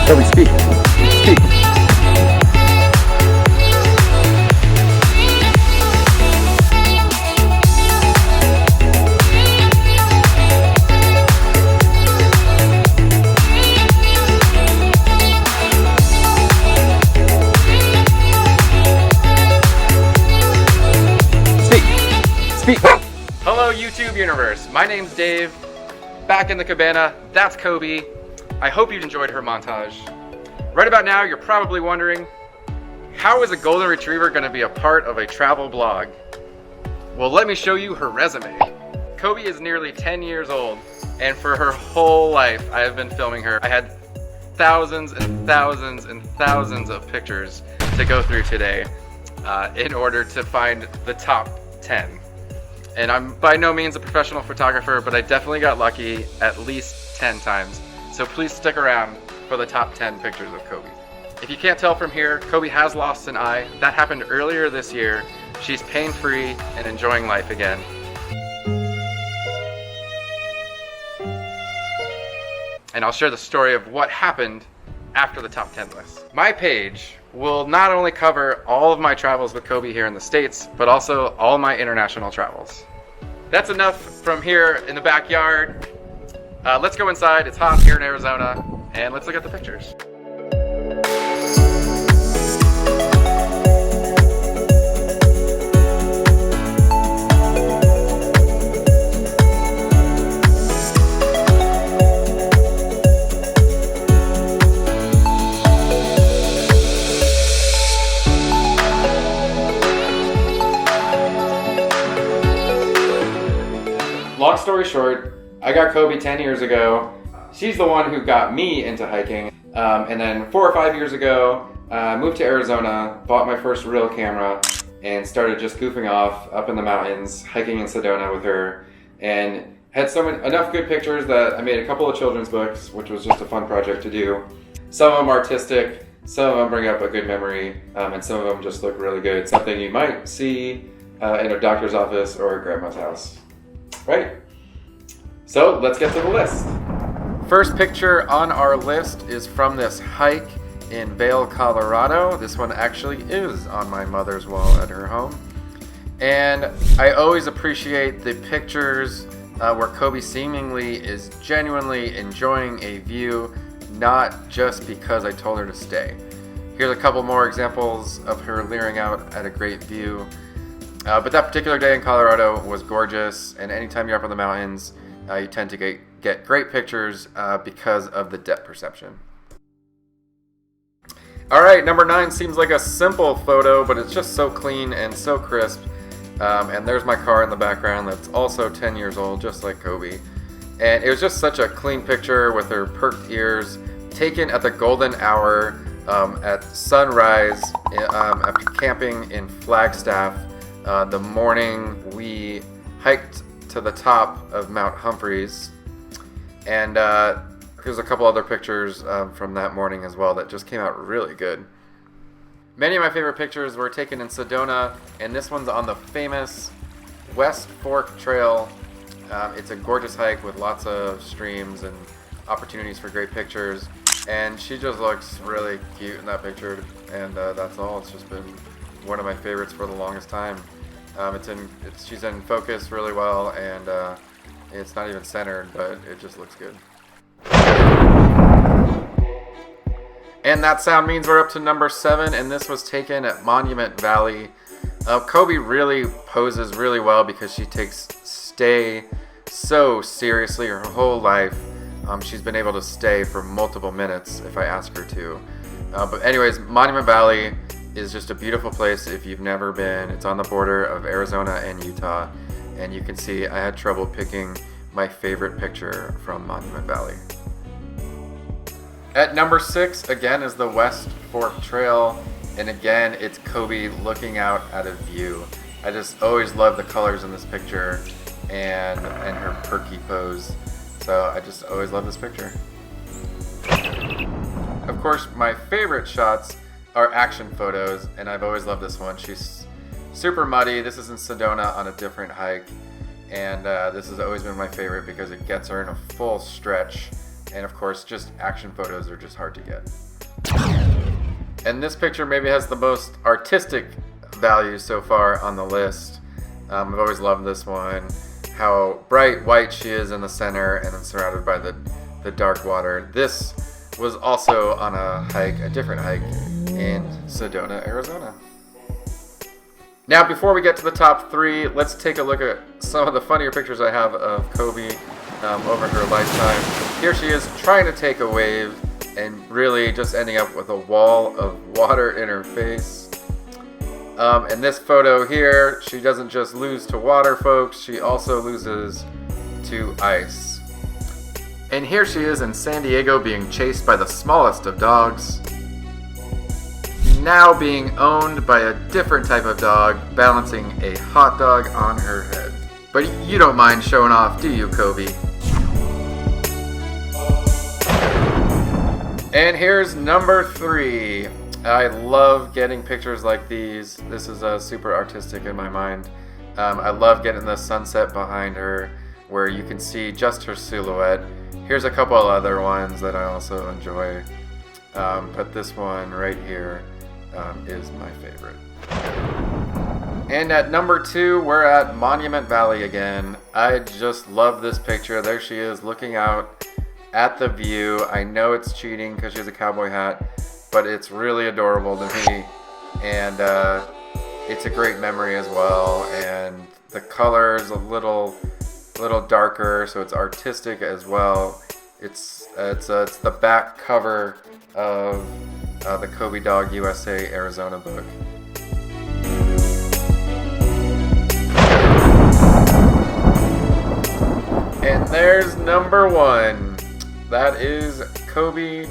Kobie, speak. Speak. Speak. Hello YouTube universe, my name's Dave, back in the cabana, that's Kobie. I hope you enjoyed her montage. Right about now you're probably wondering, how is a golden retriever going to be a part of a travel blog? Well, let me show you her resume. Kobie is nearly 10 years old, and for her whole life I have been filming her. I had thousands and thousands and thousands of pictures to go through today in order to find the top 10. And I'm by no means a professional photographer, but I definitely got lucky at least 10 times. So please stick around for the top 10 pictures of Kobie. If you can't tell from here, Kobie has lost an eye. That happened earlier this year. She's pain-free and enjoying life again. And I'll share the story of what happened after the top 10 list. My page will not only cover all of my travels with Kobie here in the States, but also all my international travels. That's enough from here in the backyard. Let's go inside, it's hot here in Arizona, and let's look at the pictures. Long story short, I got Kobie 10 years ago. She's the one who got me into hiking. And then 4 or 5 years ago, moved to Arizona, bought my first real camera, and started just goofing off up in the mountains, hiking in Sedona with her. And had enough good pictures that I made a couple of children's books, which was just a fun project to do. Some of them artistic, some of them bring up a good memory, and some of them just look really good. Something you might see in a doctor's office or a grandma's house. Right? So let's get to the list. First picture on our list is from this hike in Vail, Colorado. This one actually is on my mother's wall at her home. And I always appreciate the pictures where Kobie seemingly is genuinely enjoying a view, not just because I told her to stay. Here's a couple more examples of her leering out at a great view. But that particular day in Colorado was gorgeous, and anytime you're up in the mountains, you tend to get great pictures because of the depth perception. Alright, number 9 seems like a simple photo, but it's just so clean and so crisp. And there's my car in the background that's also 10 years old, just like Kobie. And it was just such a clean picture with her perked ears, taken at the golden hour at sunrise after camping in Flagstaff. The morning we hiked to the top of Mount Humphreys, and there's a couple other pictures from that morning as well that just came out really good. Many of my favorite pictures were taken in Sedona, and this one's on the famous West Fork Trail. It's a gorgeous hike with lots of streams and opportunities for great pictures, and she just looks really cute in that picture, and that's all. It's just been one of my favorites for the longest time. She's in focus really well, and it's not even centered, but it just looks good. And that sound means we're up to number 7, and this was taken at Monument Valley. Kobie really poses really well because she takes stay so seriously her whole life. She's been able to stay for multiple minutes if I ask her to. But anyways, Monument Valley is just a beautiful place if you've never been. It's on the border of Arizona and Utah, and you can see I had trouble picking my favorite picture from Monument Valley. At number 6, again, is the West Fork Trail, and again, it's Kobie looking out at a view. I just always love the colors in this picture and her perky pose, so I just always love this picture. Of course, my favorite shots are action photos, and I've always loved this one. She's super muddy. This is in Sedona on a different hike, and this has always been my favorite because it gets her in a full stretch, And of course, just action photos are just hard to get. And this picture maybe has the most artistic value so far on the list. I've always loved this one. How bright white she is in the center and then surrounded by the dark water. This was also on a hike, a different hike in Sedona, Arizona. Now, before we get to the top 3, let's take a look at some of the funnier pictures I have of Kobie over her lifetime. Here she is trying to take a wave and really just ending up with a wall of water in her face. In this photo here, she doesn't just lose to water, folks, she also loses to ice. And here she is in San Diego being chased by the smallest of dogs, now being owned by a different type of dog, balancing a hot dog on her head. But you don't mind showing off, do you, Kobie? And here's number 3. I love getting pictures like these. This is super artistic in my mind. I love getting the sunset behind her where you can see just her silhouette. Here's a couple of other ones that I also enjoy. But this one right here is my favorite. And at number 2, we're at Monument Valley again. I just love this picture. There she is looking out at the view. I know it's cheating because she has a cowboy hat, but it's really adorable to me. And it's a great memory as well. And the color's a little darker, so it's artistic as well. It's the back cover of the Kobie Dog USA Arizona book. And there's number 1. That is Kobie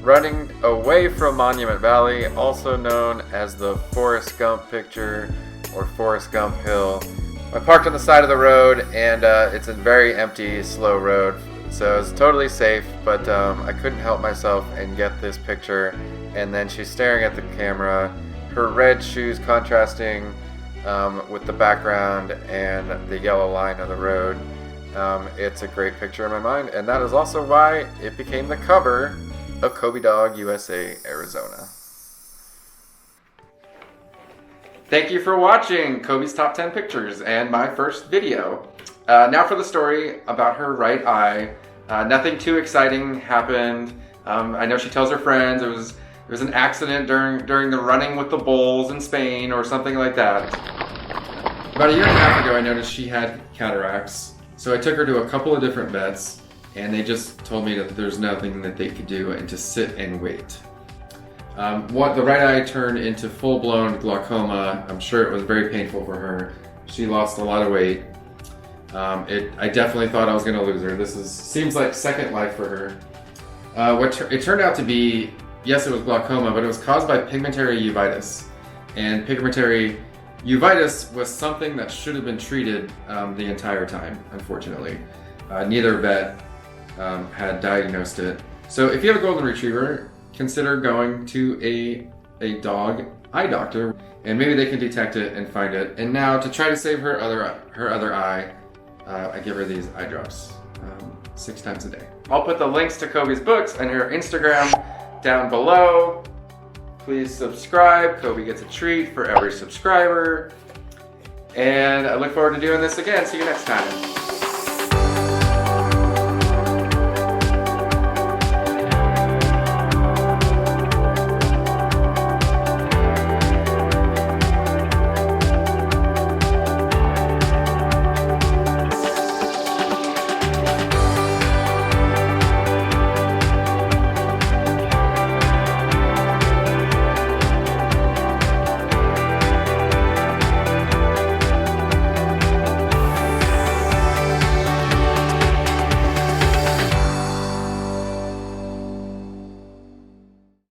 running away from Monument Valley, also known as the Forrest Gump picture or Forrest Gump Hill. I parked on the side of the road, and it's a very empty, slow road, so it's totally safe, but I couldn't help myself and get this picture. And then she's staring at the camera, her red shoes contrasting with the background and the yellow line of the road. It's a great picture in my mind, and that is also why it became the cover of Kobie Dog USA Arizona. Thank you for watching Kobie's Top 10 Pictures and my first video. Now for the story about her right eye. Nothing too exciting happened. I know she tells her friends it was an accident during the running with the bulls in Spain or something like that. About a year and a half ago, I noticed she had cataracts. So I took her to a couple of different vets, and they just told me that there's nothing that they could do and to sit and wait. The right eye turned into full-blown glaucoma. I'm sure it was very painful for her. She lost a lot of weight. I definitely thought I was going to lose her. This seems like second life for her. It turned out to be, yes, it was glaucoma, but it was caused by pigmentary uveitis. And pigmentary uveitis was something that should have been treated the entire time, unfortunately. Neither vet had diagnosed it. So if you have a golden retriever, consider going to a dog eye doctor, and maybe they can detect it and find it. And now to try to save her other eye, I give her these eye drops 6 times a day. I'll put the links to Kobie's books and her Instagram down below. Please subscribe. Kobie gets a treat for every subscriber. And I look forward to doing this again. See you next time.